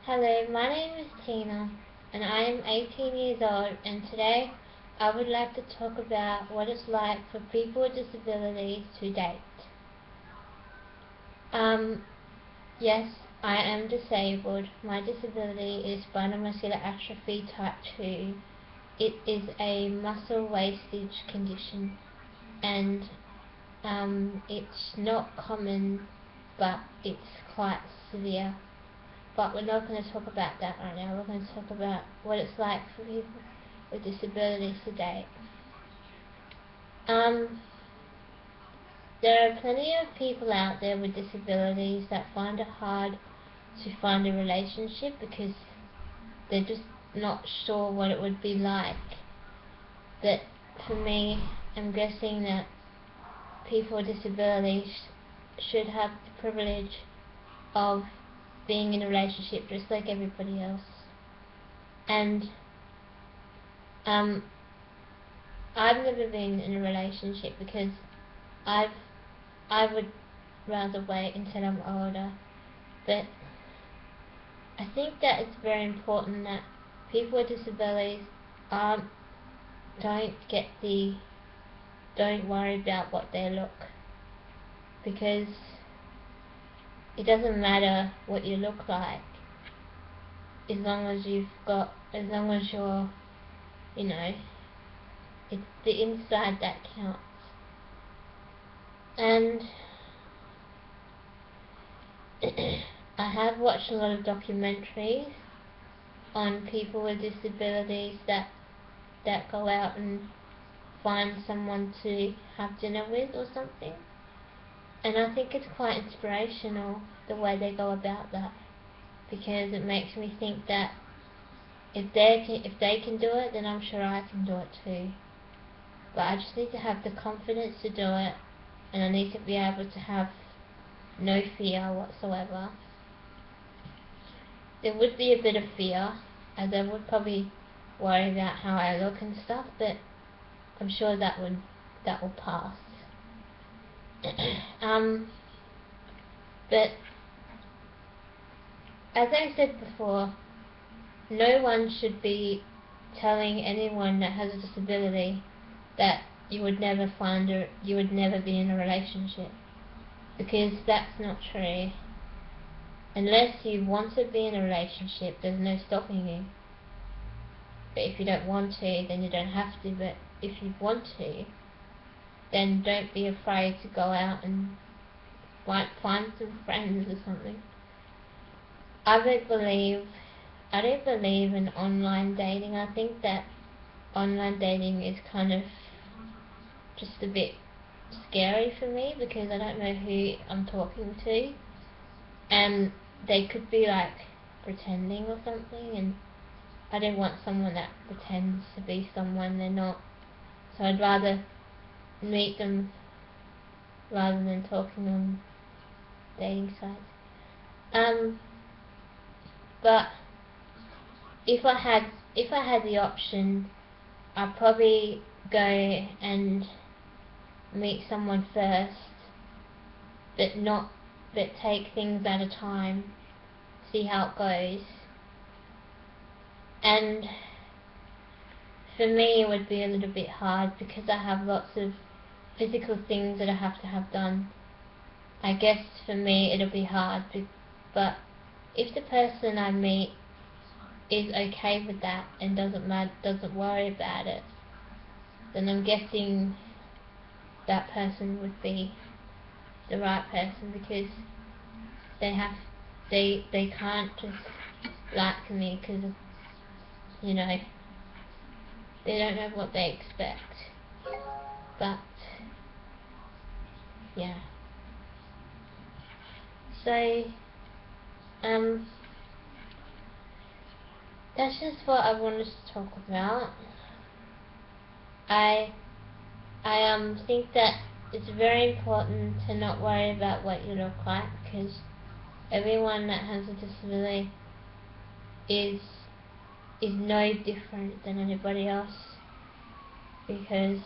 Hello, my name is Tina and I am 18 years old, and today I would like to talk about what it's like for people with disabilities to date. Um, yes, I am disabled. My disability is spinal muscular atrophy type 2. It is a muscle wastage condition, and it's not common, but it's quite severe. But we're not going to talk about that right now. We're going to talk about what it's like for people with disabilities today. Um, there are plenty of people out there with disabilities that find it hard to find a relationship because they're just not sure what it would be like. But for me, I'm guessing that people with disabilities should have the privilege of being in a relationship just like everybody else. And um, I've never been in a relationship because I've I would rather wait until I'm older. But I think that it's very important that people with disabilities aren't don't get the don't worry about what they look, because it doesn't matter what you look like as long as you're, you know, it's the inside that counts. And I have watched a lot of documentaries on people with disabilities that go out and find someone to have dinner with or something. And I think it's quite inspirational the way they go about that, because it makes me think that if they can do it, then I'm sure I can do it too. But I just need to have the confidence to do it, and I need to be able to have no fear whatsoever. There would be a bit of fear, as I would probably worry about how I look and stuff, but I'm sure that will pass. um, but as I said before, no one should be telling anyone that has a disability that you would never be in a relationship, because that's not true. Unless you want to be in a relationship, there's no stopping you. But if you don't want to, then you don't have to. But if you want to, then don't be afraid to go out and find some friends or something. I don't believe I don't believe in online dating. I think that online dating is kind of just a bit scary for me, because I don't know who I'm talking to, and they could be like pretending or something, and I don't want someone that pretends to be someone they're not. So I'd rather meet them rather than talking on dating sites. Um, but if I had if I had the option, I'd probably go and meet someone first, but not but take things at a time, see how it goes. And for me, it would be a little bit hard because I have lots of physical things that I have to have done. I guess for me it'll be hard, but if the person I meet is okay with that and doesn't worry about it, then I'm guessing that person would be the right person, because they have they can't just like me because, you know, they don't know what they expect. But yeah, so um that's just what I wanted to talk about. I I think that it's very important to not worry about what you look like, because everyone that has a disability is no different than anybody else, because,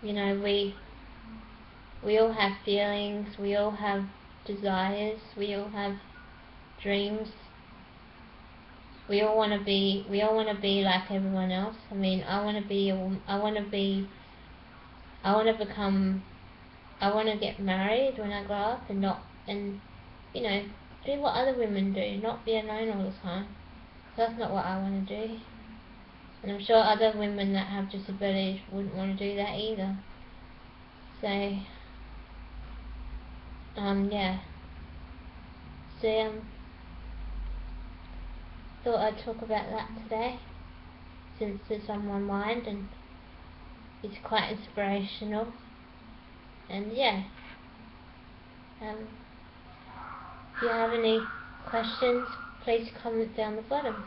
you know, we all have feelings, we all have desires, we all have dreams, we all want to be like everyone else. I mean, I want to be I want to become, I want to get married when I grow up, and not, and you know, do what other women do, not be alone all the time. That's not what I want to do. And I'm sure other women that have disabilities wouldn't want to do that either. So, yeah. So, thought I'd talk about that today, since it's on my mind, and it's quite inspirational. And yeah, if you have any questions, please comment down the bottom.